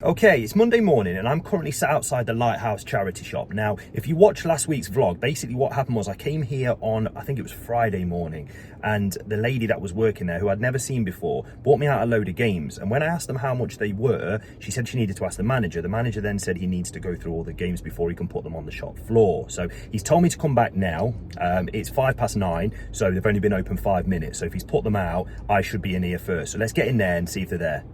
Okay, it's Monday morning and I'm currently sat outside the Lighthouse charity shop. Now, if you watched last week's vlog, basically what happened was I came here on, I think it was Friday morning, and the lady that was working there, who I'd never seen before, bought me out a load of games. And when I asked them how much they were, she said she needed to ask the manager. The manager then said he needs to go through all the games before he can put them on the shop floor. So he's told me to come back now. It's 9:05, so they've only been open 5 minutes. So if he's put them out, I should be in here first. So let's get in there and see if they're there.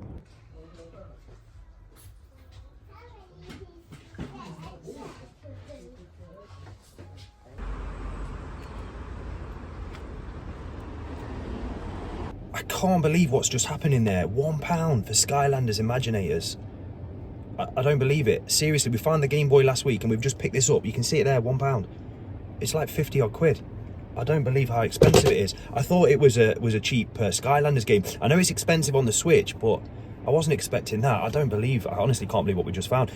I can't believe what's just happened in there. £1 for Skylanders Imaginators. I don't believe it. Seriously, we found the Game Boy last week and we've just picked this up. You can see it there, £1. It's like 50 odd quid. I don't believe how expensive it is. I thought it was a cheap Skylanders game. I know it's expensive on the Switch, but I wasn't expecting that. I honestly can't believe what we just found.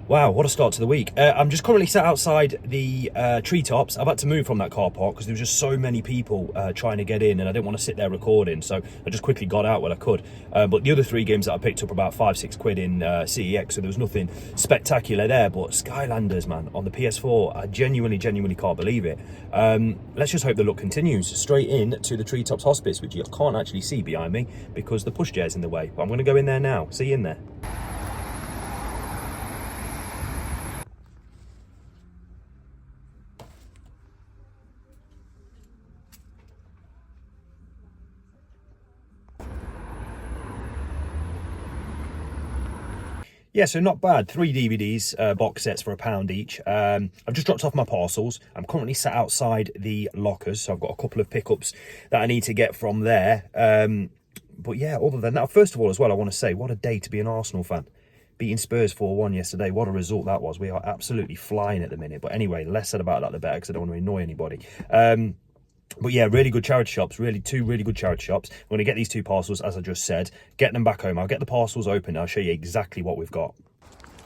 Wow, what a start to the week. I'm just currently sat outside the treetops. I've had to move from that car park because there was just so many people trying to get in and I didn't want to sit there recording. So I just quickly got out when I could. But the other 3 games that I picked up were about 5-6 quid in CEX. So there was nothing spectacular there. But Skylanders, man, on the PS4, I genuinely can't believe it. Let's just hope the luck continues. Straight in to the Treetops Hospice, which you can't actually see behind me because the pushchair's in the way. But I'm going to go in there now. See you in there. Yeah, so not bad. 3 DVDs, box sets for £1 each. I've just dropped off my parcels. I'm currently sat outside the lockers, so I've got a couple of pickups that I need to get from there. But yeah, other than that, first of all as well, I want to say, what a day to be an Arsenal fan. Beating Spurs 4-1 yesterday, what a result that was. We are absolutely flying at the minute. But anyway, less said about that the better, because I don't want to annoy anybody. But yeah, really good charity shops, two really good charity shops. I'm going to get these 2 parcels, as I just said, get them back home. I'll get the parcels open. I'll show you exactly what we've got.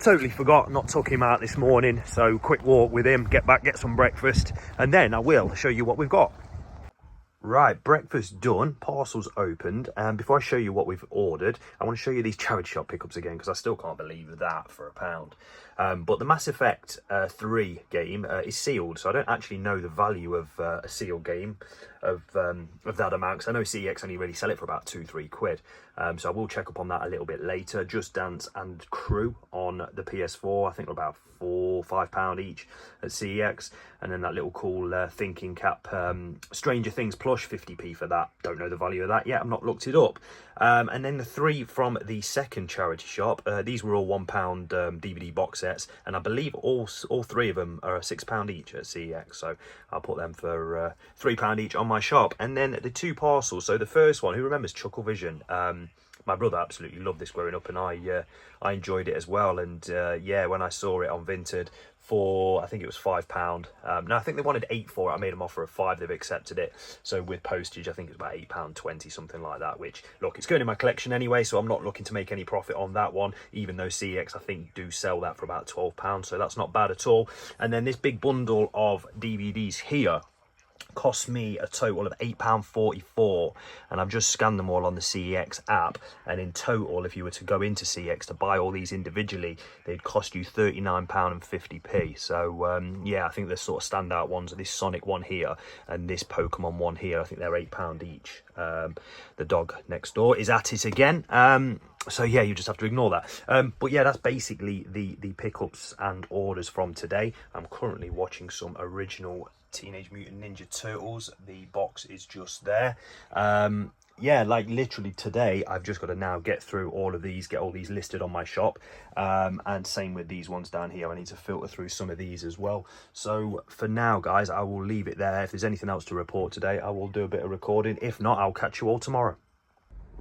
Totally forgot, not took him out this morning. So quick walk with him, get back, get some breakfast, and then I will show you what we've got. Right, breakfast done, parcels opened, and before I show you what we've ordered, I want to show you these charity shop pickups again, because I still can't believe that for £1. But the Mass Effect 3 game is sealed, so I don't actually know the value of a sealed game of that amount, because I know CEX only really sell it for about 2-3 quid. So I will check up on that a little bit later. Just Dance and Crew on the PS4, I think about £4-5 each at CEX, and then that little cool thinking cap Stranger Things plush, 50p for that. Don't know the value of that yet, I've not looked it up. And then the 3 from the second charity shop, these were all £1 DVD box sets, and I believe all 3 of them are £6 each at CEX, so I'll put them for £3 each on my shop. And then the 2 parcels, so the first one, who remembers Chucklevision? My brother absolutely loved this growing up, and I enjoyed it as well. And yeah, when I saw it on Vinted for, I think it was £5. Now I think they wanted 8 for it. I made them offer of 5. They've accepted it. So with postage, I think it's about £8.20, something like that. Which, look, it's going in my collection anyway, so I'm not looking to make any profit on that one. Even though CEX, I think, do sell that for about £12, so that's not bad at all. And then this big bundle of DVDs here cost me a total of £8.44, and I've just scanned them all on the CEX app, and in total, if you were to go into CEX to buy all these individually, they'd cost you £39.50. So yeah, I think the sort of standout ones are this Sonic one here and this Pokemon one here. I think they're £8 each. The dog next door is at it again. So yeah, you just have to ignore that. But yeah, that's basically the pickups and orders from today. I'm currently watching some original Teenage Mutant Ninja Turtles. The box is just there. Yeah, like literally today, I've just got to now get through all of these, get all these listed on my shop. And same with these ones down here. I need to filter through some of these as well. So for now, guys, I will leave it there. If there's anything else to report today, I will do a bit of recording. If not, I'll catch you all tomorrow.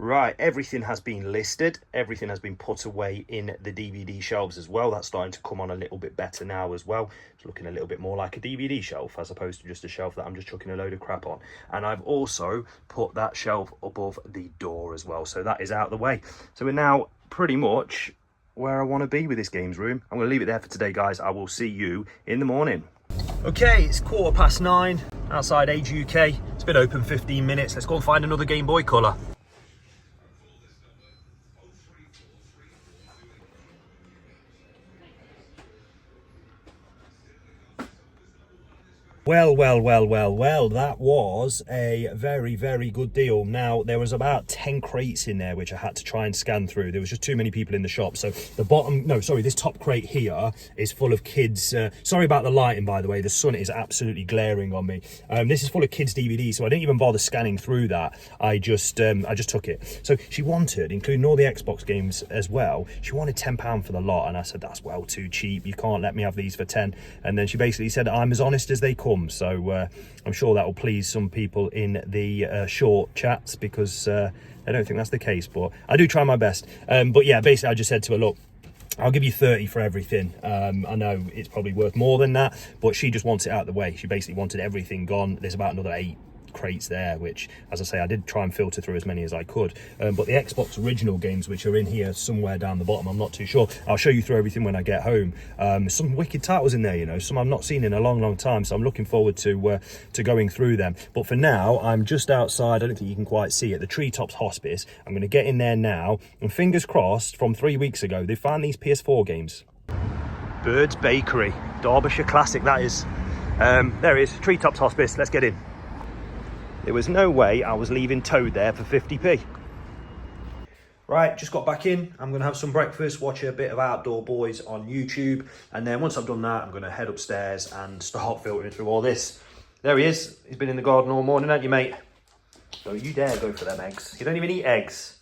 Right, everything has been listed, everything has been put away in the DVD shelves as well. That's starting to come on a little bit better now as well. It's looking a little bit more like a DVD shelf as opposed to just a shelf that I'm just chucking a load of crap on. And I've also put that shelf above the door as well, so that is out of the way. So we're now pretty much where I want to be with this games room. I'm going to leave it there for today, guys. I will see you in the morning. Okay, it's 9:15 outside Age UK. It's been open 15 minutes. Let's go and find another Game Boy colour. Well, that was a very, very good deal. Now, there was about 10 crates in there, which I had to try and scan through. There was just too many people in the shop. So this top crate here is full of kids. Sorry about the lighting, by the way. The sun is absolutely glaring on me. This is full of kids DVDs, so I didn't even bother scanning through that. I just took it. So she wanted, including all the Xbox games as well, she wanted £10 for the lot. And I said, that's well too cheap. You can't let me have these for 10. And then she basically said, I'm as honest as they come. So I'm sure that will please some people in the short chats, because I don't think that's the case, but I do try my best. But yeah, basically I just said to her, look, I'll give you 30 for everything. I know it's probably worth more than that, but she just wants it out of the way. She basically wanted everything gone. There's about another 8 crates there, which, as I say, I did try and filter through as many as I could, but the Xbox original games, which are in here somewhere down the bottom, I'm not too sure. I'll show you through everything when I get home. Some wicked titles in there, you know, some I've not seen in a long time, so I'm looking forward to going through them. But for now, I'm just outside. I don't think you can quite see it, the Treetops Hospice. I'm going to get in there now, and fingers crossed, from 3 weeks ago they found these PS4 games. Bird's Bakery, Derbyshire classic that is. There it is, Treetops Hospice. Let's get in. There was no way I was leaving Toad there for 50p. Right, just got back in. I'm going to have some breakfast, watch a bit of Outdoor Boys on YouTube, and then once I've done that, I'm going to head upstairs and start filtering through all this. There he is. He's been in the garden all morning, hasn't you, mate? Don't you dare go for them eggs. You don't even eat eggs.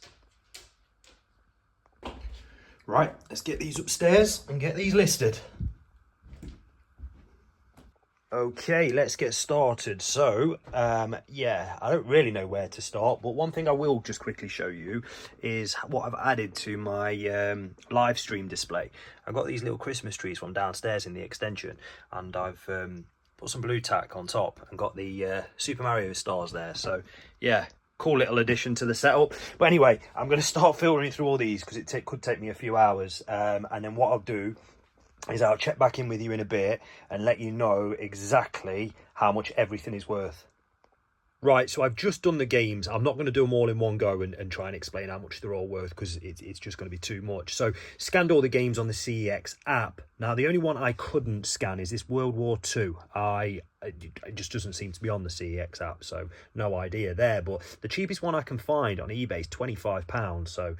Right, let's get these upstairs and get these listed. Okay, let's get started. So, yeah, I don't really know where to start, but one thing I will just quickly show you is what I've added to my live stream display. I've got these little Christmas trees from downstairs in the extension, and I've put some blue tack on top and got the Super Mario stars there. So, yeah, cool little addition to the setup. But anyway, I'm going to start filtering through all these because it could take me a few hours, and then what I'll do is I'll check back in with you in a bit and let you know exactly how much everything is worth. Right, so I've just done the games. I'm not going to do them all in one go and try and explain how much they're all worth, because it's just going to be too much. So, scanned all the games on the CEX app. Now, the only one I couldn't scan is this World War II. It just doesn't seem to be on the CEX app, so no idea there. But the cheapest one I can find on eBay is £25. So,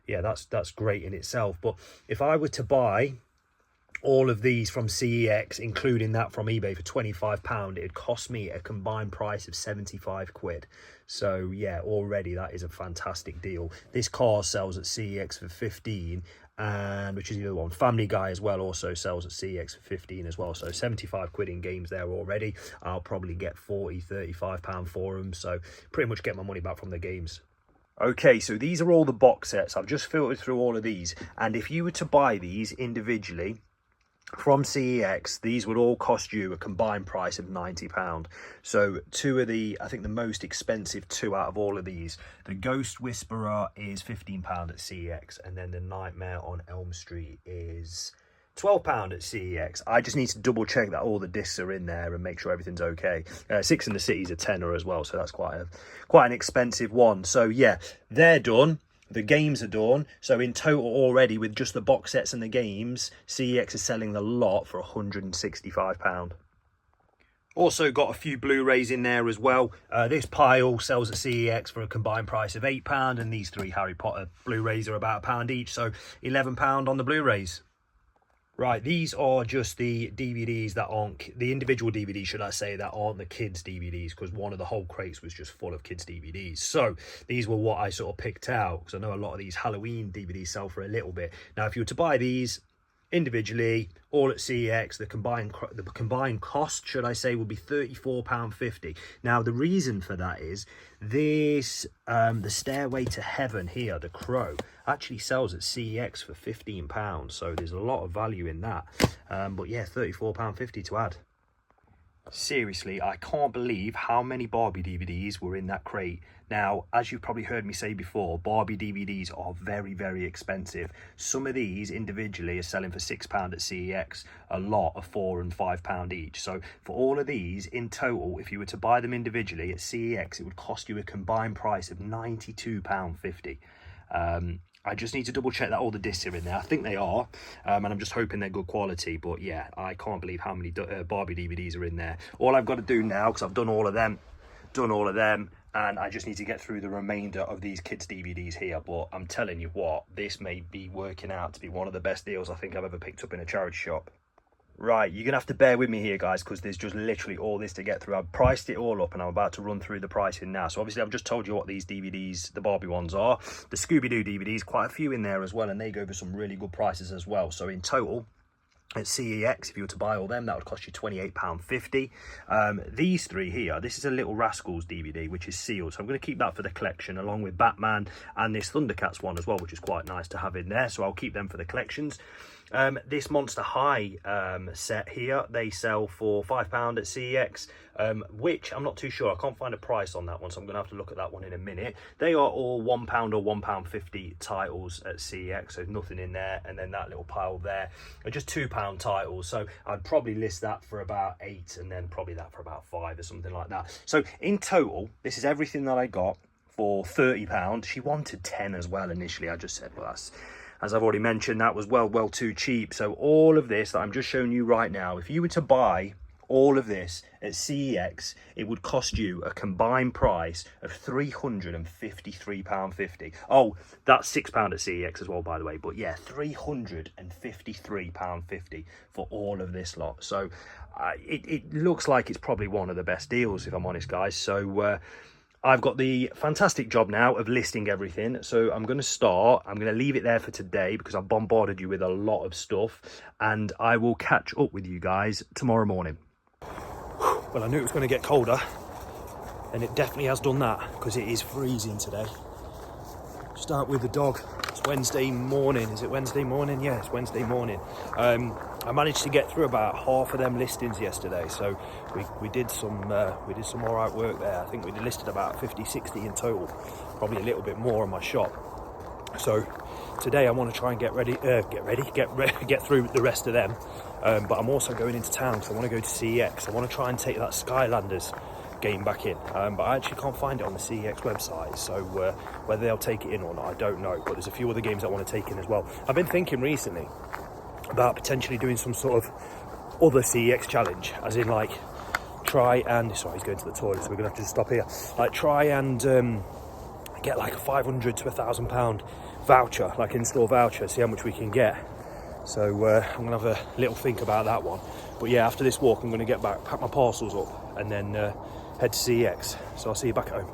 yeah, that's great in itself. But if I were to buy all of these from CEX, including that from eBay, for £25, it'd cost me a combined price of 75 quid. So yeah, already that is a fantastic deal. This car sells at CEX for 15, and which is the other one. Family Guy as well also sells at CEX for 15 as well. So 75 quid in games there already. I'll probably get 40, £35 for them. So pretty much get my money back from the games. Okay, so these are all the box sets. I've just filtered through all of these, and if you were to buy these individually from CEX, these would all cost you a combined price of £90. So two of the, I think the most expensive two out of all of these, the Ghost Whisperer is £15 at CEX, and then the Nightmare on Elm Street is £12 at CEX. I just need to double check that all the discs are in there and make sure everything's okay. Six in the City's a tenner as well, so that's quite an expensive one. So yeah, they're done. The games are done. So in total already, with just the box sets and the games, CEX is selling the lot for £165. Also got a few Blu-rays in there as well. This pile sells at CEX for a combined price of £8, and these 3 Harry Potter Blu-rays are about £1 each, so £11 on the Blu-rays. Right, these are just the DVDs that aren't, the individual DVDs, should I say, that aren't the kids' DVDs, because one of the whole crates was just full of kids' DVDs. So these were what I sort of picked out, because I know a lot of these Halloween DVDs sell for a little bit. Now, if you were to buy these individually, all at CEX, the combined cost, should I say, would be £34.50. Now, the reason for that is this, the Stairway to Heaven here, The Crow, actually sells at CEX for £15. So there's a lot of value in that. But yeah, £34.50 to add. Seriously, I can't believe how many Barbie DVDs were in that crate. Now, as you've probably heard me say before, Barbie DVDs are very, very expensive. Some of these individually are selling for £6 at CEX. A lot are £4 and £5 each. So for all of these in total, if you were to buy them individually at CEX, it would cost you a combined price of £92.50. I just need to double check that all the discs are in there. I think they are, and I'm just hoping they're good quality. But yeah, I can't believe how many Barbie DVDs are in there. All I've got to do now, because I've done all of them, and I just need to get through the remainder of these kids DVDs here. But I'm telling you what, this may be working out to be one of the best deals I think I've ever picked up in a charity shop. Right, you're gonna have to bear with me here, guys, because there's just literally all this to get through. I've priced it all up and I'm about to run through the pricing now. So obviously I've just told you what these DVDs, the Barbie ones, are. The Scooby-Doo DVDs, quite a few in there as well, and they go for some really good prices as well. So in total, at CEX, if you were to buy all them, that would cost you £28.50. These three here, this is a Little Rascals DVD, which is sealed, so I'm going to keep that for the collection, along with Batman and this Thundercats one as well, which is quite nice to have in there, so I'll keep them for the collections. This Monster High set here, they sell for £5 at CEX, which I'm not too sure. I can't find a price on that one, so I'm going to have to look at that one in a minute. They are all £1 or £1.50 titles at CEX, so nothing in there. And then that little pile there are just £2 titles, so I'd probably list that for about 8, and then probably that for about 5 or something like that. So in total, this is everything that I got for £30. She wanted 10 as well initially. I just said, well, that's, as I've already mentioned, that was well too cheap. So all of this that I'm just showing you right now, if you were to buy all of this at CEX, it would cost you a combined price of £353.50. Oh, that's £6 at CEX as well, by the way. But yeah, £353.50 for all of this lot. So it looks like it's probably one of the best deals, if I'm honest, guys. So I've got the fantastic job now of listing everything. So I'm going to leave it there for today because I've bombarded you with a lot of stuff, and I will catch up with you guys tomorrow morning. Well, I knew it was going to get colder, and it definitely has done that because it is freezing today. Start with the dog. It's Wednesday morning. Is it Wednesday morning? Yeah, it's Wednesday morning. I managed to get through about half of them listings yesterday, so we did some all right work there. I think we listed about 50-60 in total, probably a little bit more on my shop. So today I want to try and get through the rest of them, but I'm also going into town because I want to go to CEX. I want to try and take that Skylanders game back in, but I actually can't find it on the CEX website, so whether they'll take it in or not, I don't know. But there's a few other games I want to take in as well. I've been thinking recently about potentially doing some sort of other CEX challenge, as in like try and, sorry, he's going to the toilet, so we're gonna have to just stop here. Like try and get like a £500 to £1,000 voucher, like in-store voucher, see how much we can get. So I'm gonna have a little think about that one. But yeah, after this walk, I'm gonna get back, pack my parcels up, and then head to CEX. So I'll see you back at home.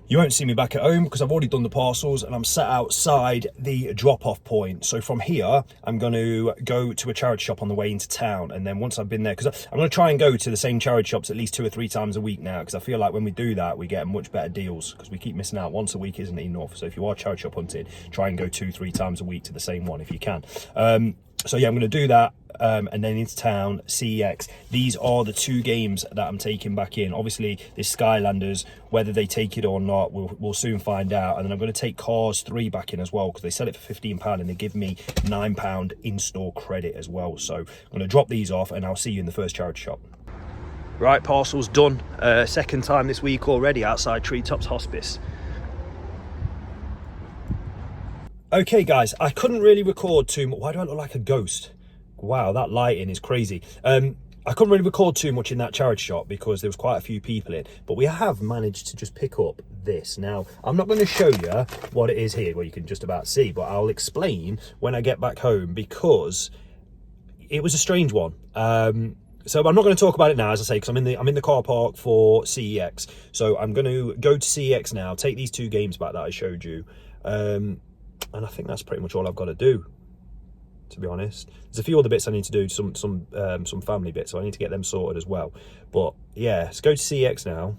You won't see me back at home because I've already done the parcels and I'm sat outside the drop-off point. So from here, I'm going to go to a charity shop on the way into town. And then once I've been there, because I'm going to try and go to the same charity shops at least 2 or 3 times a week now, because I feel like when we do that, we get much better deals because we keep missing out. Once a week isn't enough. So if you are charity shop hunting, try and go 2-3 times a week to the same one if you can. So yeah, I'm going to do that, and then into town, CEX. These are the 2 games that I'm taking back in. Obviously, this Skylanders, whether they take it or not, we'll soon find out. And then I'm going to take Cars 3 back in as well, because they sell it for £15 and they give me £9 in-store credit as well. So I'm going to drop these off, and I'll see you in the first charity shop. Right, parcel's done. Second time this week already outside Treetops Hospice. Okay guys, I couldn't really record too much. Why do I look like a ghost? Wow, that lighting is crazy. I couldn't really record too much in that charity shop because there was quite a few people in, but we have managed to just pick up this. Now, I'm not going to show you what it is here, well, you can just about see, but I'll explain when I get back home because it was a strange one. So I'm not going to talk about it now, as I say, because I'm in the car park for CEX. So I'm going to go to CEX now, take these 2 games back that I showed you. And I think that's pretty much all I've got to do, to be honest. There's a few other bits I need to do, some family bits, so I need to get them sorted as well. But yeah, let's go to CEX now.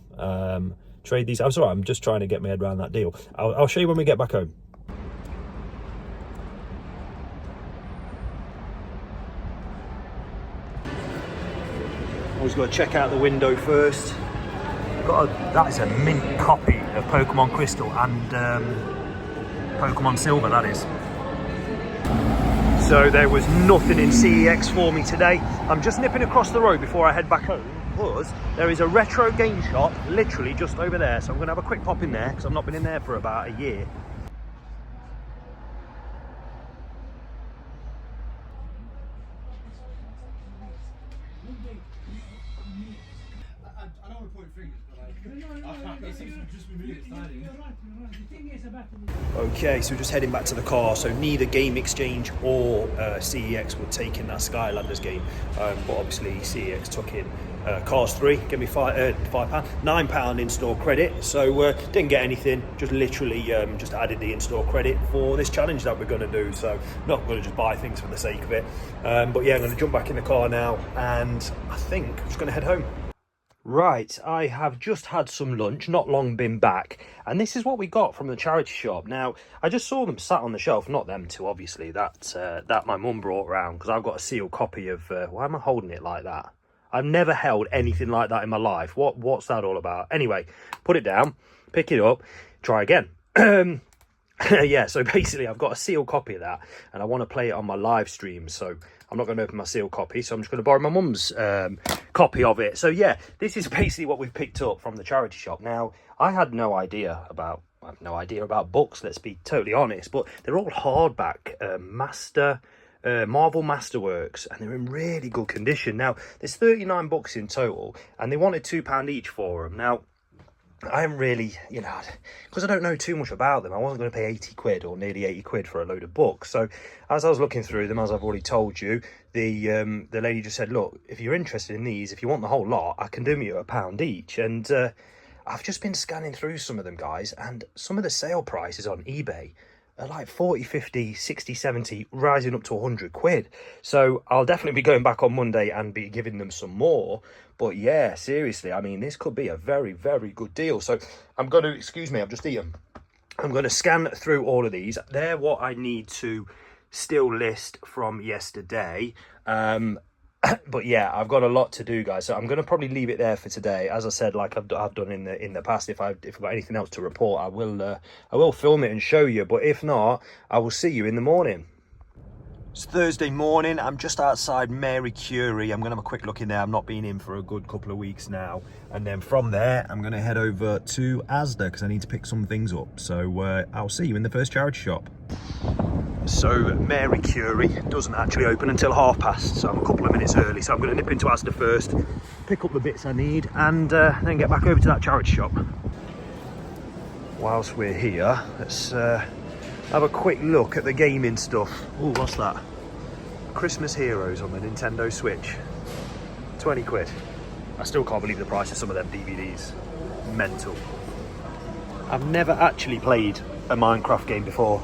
Trade these. I'm sorry, I'm just trying to get my head around that deal. I'll show you when we get back home. Always got to check out the window first. That is a mint copy of Pokemon Crystal and Pokemon Silver, that is. So there was nothing in CEX for me today. I'm just nipping across the road before I head back home because there is a retro game shop literally just over there. So I'm going to have a quick pop in there because I've not been in there for about a year. I don't want to point fingers, but it seems to just be me that's starting. You're right. The thing is about Okay, so we're just heading back to the car. So neither Game Exchange or CEX were taking that Skylanders game, but obviously CEX took in Cars 3. Give me £9 in-store credit. So didn't get anything. Just literally just added the in-store credit for this challenge that we're going to do. So not going to just buy things for the sake of it. But yeah, I'm going to jump back in the car now, and I think I'm just going to head home. Right, I have just had some lunch, not long been back, and this is what we got from the charity shop. Now, I just saw them sat on the shelf, not them two, obviously, that my mum brought round, because I've got a sealed copy of, why am I holding it like that? I've never held anything like that in my life. What's that all about? Anyway, put it down, pick it up, try again. Yeah, so basically I've got a sealed copy of that, and I want to play it on my live stream, so I'm not going to open my sealed copy, so I'm just going to borrow my mum's copy of it. So yeah, this is basically what we've picked up from the charity shop. Now, I have no idea about books, let's be totally honest, but they're all hardback, Marvel Masterworks, and they're in really good condition. Now, there's 39 books in total, and they wanted £2 each for them. Now, I am really, because I don't know too much about them, I wasn't going to pay 80 quid or nearly 80 quid for a load of books. So as I was looking through them, as I've already told you, the lady just said, look, if you're interested in these, if you want the whole lot, I can do them you £1 each. And I've just been scanning through some of them, guys, and some of the sale prices on eBay are like 40, 50, 60, 70, rising up to 100 quid. So I'll definitely be going back on Monday and be giving them some more. But yeah, seriously, I mean, this could be a very, very good deal. So I'm going to, excuse me, I've just eaten. I'm going to scan through all of these. They're what I need to still list from yesterday. But yeah, I've got a lot to do, guys. So I'm going to probably leave it there for today. As I said, like I've done in the past, if I've got anything else to report, I will film it and show you. But if not, I will see you in the morning. It's Thursday morning. I'm just outside Mary Curie. I'm going to have a quick look in there. I've not been in for a good couple of weeks now. And then from there, I'm going to head over to Asda because I need to pick some things up. So I'll see you in the first charity shop. So Mary Curie doesn't actually open until past, so I'm a couple of minutes early. So I'm going to nip into Asda first, pick up the bits I need, and then get back over to that charity shop. Whilst we're here, let's have a quick look at the gaming stuff. Oh, what's that? Christmas Heroes on the Nintendo Switch. 20 quid. I still can't believe the price of some of them DVDs. Mental. I've never actually played a Minecraft game before.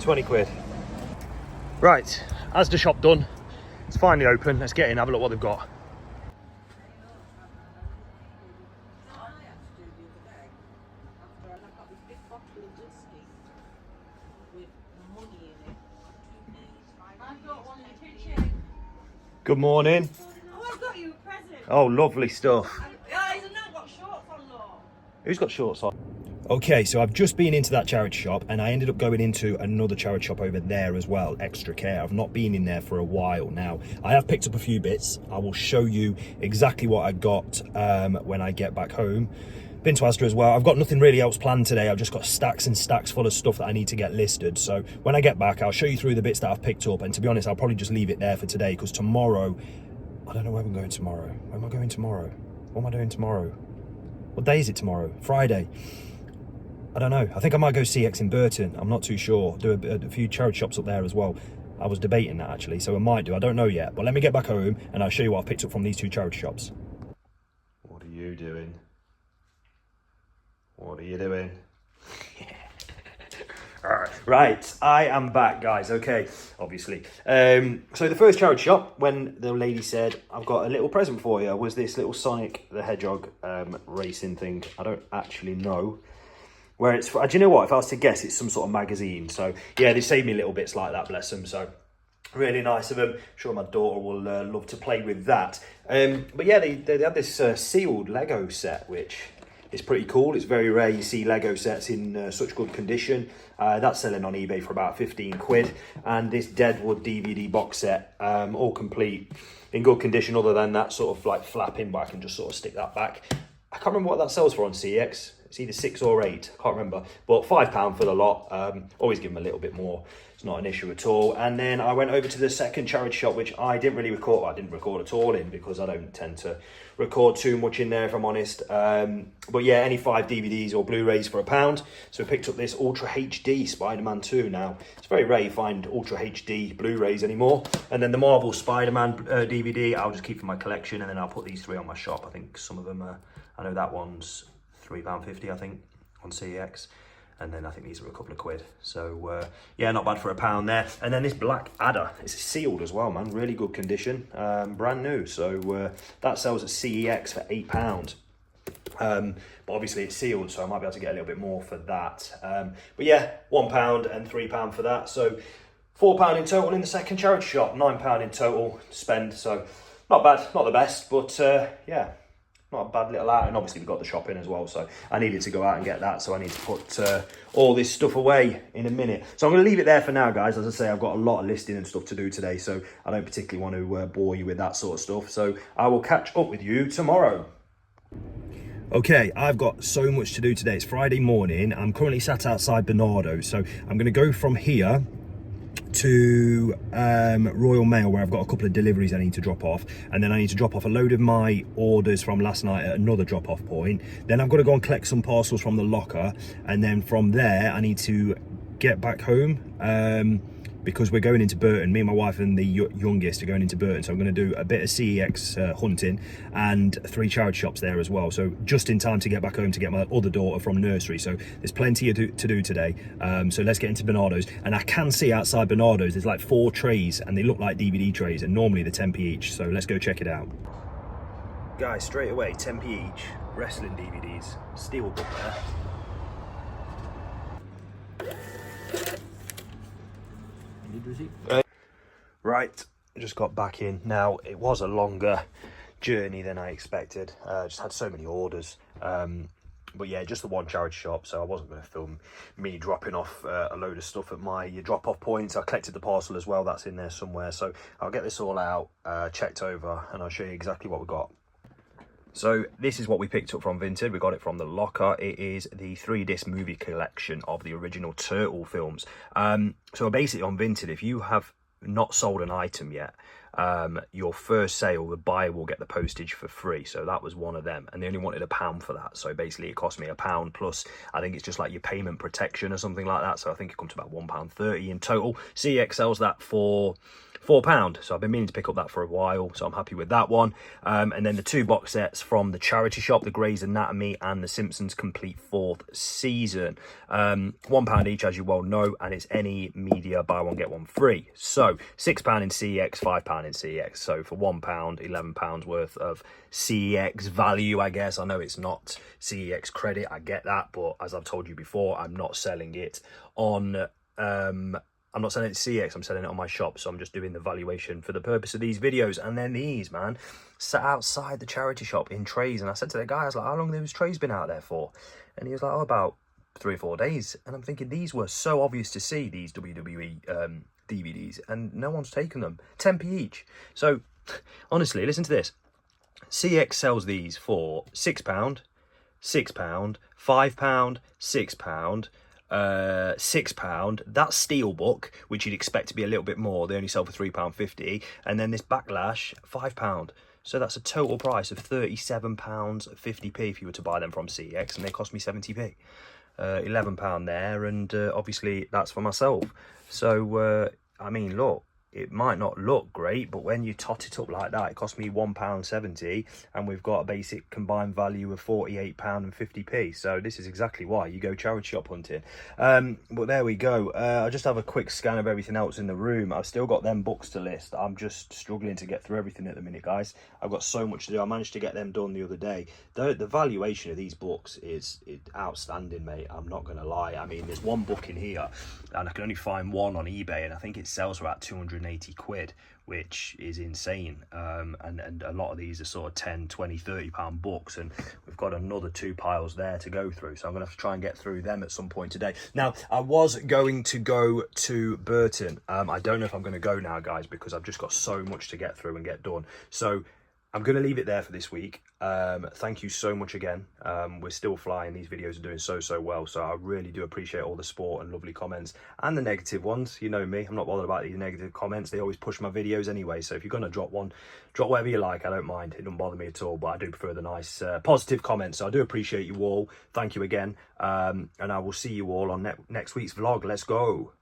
20 quid. Right, Asda shop done. It's finally open. Let's get in, have a look what they've got. Good morning. Oh, I've got you a present. Oh, lovely stuff. Guys, I've not got shorts on though. Who's got shorts on? Okay, so I've just been into that charity shop and I ended up going into another charity shop over there as well, Extra Care. I've not been in there for a while now. I have picked up a few bits. I will show you exactly what I got when I get back home. Been to Asda as well. I've got nothing really else planned today. I've just got stacks and stacks full of stuff that I need to get listed. So when I get back, I'll show you through the bits that I've picked up. And to be honest, I'll probably just leave it there for today because tomorrow, I don't know where I'm going tomorrow. Where am I going tomorrow? What am I doing tomorrow? What day is it tomorrow? Friday. I don't know. I think I might go CX in Burton. I'm not too sure. Do a few charity shops up there as well. I was debating that actually, so I might do. I don't know yet. But let me get back home and I'll show you what I've picked up from these two charity shops. What are you doing? What are you doing? Right, I am back, guys. Okay, obviously. So the first charity shop, when the lady said, I've got a little present for you, was this little Sonic the Hedgehog racing thing. I don't actually know where it's from. Do you know what? If I was to guess, it's some sort of magazine. So yeah, they saved me little bits like that, bless them. So really nice of them. I'm sure my daughter will love to play with that. But yeah, they had this sealed Lego set, which is pretty cool. It's very rare you see Lego sets in such good condition. That's selling on eBay for about 15 quid. And this Deadwood DVD box set, all complete, in good condition, other than that sort of like flapping, but I can just sort of stick that back. I can't remember what that sells for on CX. It's either 6 or 8, I can't remember. But £5 for the lot. Always give them a little bit more. It's not an issue at all. And then I went over to the second charity shop, which I didn't really record. Well, I didn't record at all in because I don't tend to record too much in there, if I'm honest. But yeah, any 5 DVDs or Blu-rays for £1. So I picked up this Ultra HD Spider-Man 2 now. It's very rare you find Ultra HD Blu-rays anymore. And then the Marvel Spider-Man DVD, I'll just keep for my collection, and then I'll put these 3 on my shop. I think some of them are, I know that one's £3.50, I think, on CEX. And then I think these are a couple of quid. So yeah, not bad for £1 there. And then this Black Adder, it's sealed as well, man. Really good condition, brand new. So that sells at CEX for £8. But obviously it's sealed, so I might be able to get a little bit more for that. But yeah, £1 and £3 for that. So £4 in total in the second charity shop, £9 in total to spend. So not bad, not the best, but yeah. Not a bad little out, and obviously we've got the shopping as well, so I needed to go out and get that, so I need to put all this stuff away in a minute. So I'm going to leave it there for now, guys. As I say, I've got a lot of listing and stuff to do today, so I don't particularly want to bore you with that sort of stuff. So I will catch up with you tomorrow. Okay, I've got so much to do today. It's Friday morning. I'm currently sat outside Bernardo, so I'm going to go from here to Royal Mail, where I've got a couple of deliveries I need to drop off, and then I need to drop off a load of my orders from last night at another drop off point. Then I've got to go and collect some parcels from the locker, and then from there I need to get back home because we're going into Burton. Me and my wife and the youngest are going into Burton, so I'm going to do a bit of CEX hunting and 3 charity shops there as well. So just in time to get back home to get my other daughter from nursery. So there's plenty to do today. So let's get into Bernardo's. And I can see outside Bernardo's there's like 4 trays, and they look like DVD trays, and normally they're 10p each. So let's go check it out. Guys, straight away, 10p each. Wrestling DVDs. Steelbook there. Right, just got back in. Now, it was a longer journey than I expected. Just had so many orders. But yeah, just the one charity shop, so I wasn't going to film me dropping off a load of stuff at my drop-off points. I collected the parcel as well, that's in there somewhere. So I'll get this all out, checked over, and I'll show you exactly what we got. So this is what we picked up from Vinted. We got it from the locker. It is the 3-disc movie collection of the original Turtle films. So basically on Vinted, if you have not sold an item yet, your first sale, the buyer will get the postage for free. So that was one of them, and they only wanted £1 for that. So basically it cost me £1 plus, I think it's just like your payment protection or something like that. So I think it comes to about £1.30 in total. CEX sells that for £4, so I've been meaning to pick up that for a while, so I'm happy with that one. And then the 2 box sets from the charity shop, the Grey's Anatomy and the Simpsons Complete 4th season. £1 each, as you well know, and it's any media buy one get one free. So £6 in CEX, £5 in CEX. So for £1, £11 worth of CEX value, I guess. I know it's not CEX credit, I get that, but as I've told you before, I'm not selling it on I'm not selling it to CEX, I'm selling it on my shop, so I'm just doing the valuation for the purpose of these videos. And then these, man, sat outside the charity shop in trays, and I said to the guy, I was like, how long have those trays been out there for? And he was like, oh, about 3 or 4 days. And I'm thinking, these were so obvious to see, these WWE DVDs, and no one's taken them. 10p each. So, honestly, listen to this. CEX sells these for £6, £6, £5, £6, £6. That Steelbook, which you'd expect to be a little bit more, they only sell for £3.50, and then this Backlash, £5. So that's a total price of £37.50p if you were to buy them from CEX, and they cost me 70p. £11 there, and obviously that's for myself. So I mean, look, it might not look great, but when you tot it up like that, it cost me £1.70, and we've got a basic combined value of £48.50p. So this is exactly why you go charity shop hunting. But there we go. I'll just have a quick scan of everything else in the room. I've still got them books to list. I'm just struggling to get through everything at the minute, guys. I've got so much to do. I managed to get them done the other day. The valuation of these books is outstanding, mate. I'm not going to lie. I mean, there's one book in here, and I can only find one on eBay, and I think it sells for about 280 quid, which is insane. And a lot of these are sort of 10, 20, 30 pound books, and we've got another 2 piles there to go through, so I'm gonna have to try and get through them at some point today. Now, I was going to go to Burton. I don't know if I'm going to go now, guys, because I've just got so much to get through and get done. So I'm going to leave it there for this week. Thank you so much again. We're still flying. These videos are doing so well. So I really do appreciate all the support and lovely comments and the negative ones. You know me, I'm not bothered about these negative comments. They always push my videos anyway. So if you're going to drop one, drop whatever you like. I don't mind. It doesn't bother me at all. But I do prefer the nice positive comments. So I do appreciate you all. Thank you again. And I will see you all on next week's vlog. Let's go.